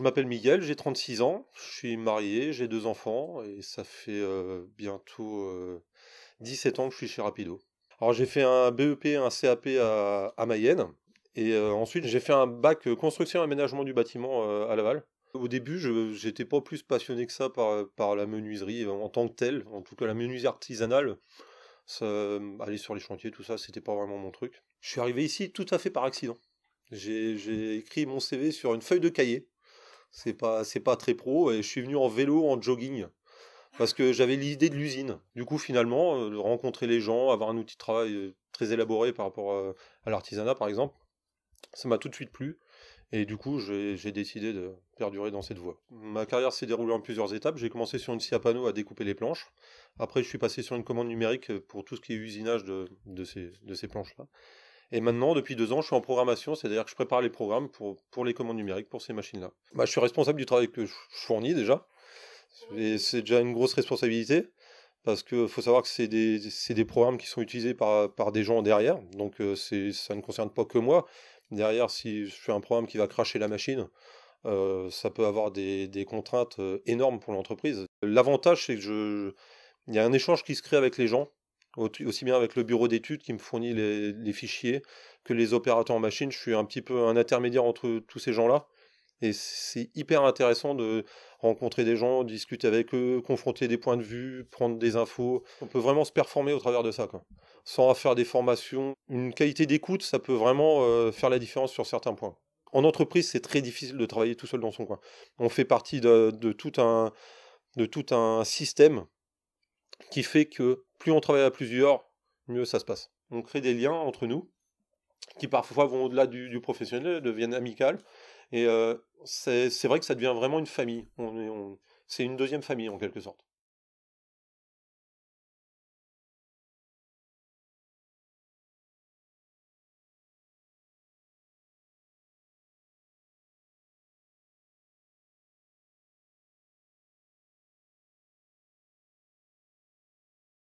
je m'appelle Miguel, j'ai 36 ans, je suis marié, j'ai 2 enfants et ça fait bientôt 17 ans que je suis chez Rapido. Alors j'ai fait un BEP, un CAP à Mayenne et ensuite j'ai fait un bac construction et aménagement du bâtiment à Laval. Au début, je j'étais pas plus passionné que ça par la menuiserie en tant que telle, en tout cas la menuiserie artisanale. Aller sur les chantiers, tout ça, c'était pas vraiment mon truc. Je suis arrivé ici tout à fait par accident. J'ai écrit mon CV sur une feuille de cahier. C'est pas très pro et je suis venu en vélo, en jogging, parce que j'avais l'idée de l'usine. Du coup, finalement, de rencontrer les gens, avoir un outil de travail très élaboré par rapport à l'artisanat, par exemple, ça m'a tout de suite plu. Et du coup, j'ai décidé de perdurer dans cette voie. Ma carrière s'est déroulée en plusieurs étapes. J'ai commencé sur une scie à panneau à découper les planches. Après, je suis passé sur une commande numérique pour tout ce qui est usinage de ces planches-là. Et maintenant, depuis 2 ans, je suis en programmation, c'est-à-dire que je prépare les programmes pour les commandes numériques, pour ces machines-là. Bah, je suis responsable du travail que je fournis déjà, et c'est déjà une grosse responsabilité, parce qu'il faut savoir que c'est des programmes qui sont utilisés par des gens derrière, donc ça ne concerne pas que moi. Derrière, si je fais un programme qui va cracher la machine, ça peut avoir des contraintes énormes pour l'entreprise. L'avantage, c'est que il y a un échange qui se crée avec les gens, aussi bien avec le bureau d'études qui me fournit les fichiers que les opérateurs en machine. Je suis un petit peu un intermédiaire entre tous ces gens-là. Et c'est hyper intéressant de rencontrer des gens, discuter avec eux, confronter des points de vue, prendre des infos. On peut vraiment se performer au travers de ça, quoi. Sans faire des formations. Une qualité d'écoute, ça peut vraiment faire la différence sur certains points. En entreprise, c'est très difficile de travailler tout seul dans son coin. On fait partie de tout un système qui fait que plus on travaille à plusieurs, mieux ça se passe. On crée des liens entre nous qui parfois vont au-delà du professionnel, deviennent amicales. Et c'est vrai que ça devient vraiment une famille. C'est une deuxième famille en quelque sorte.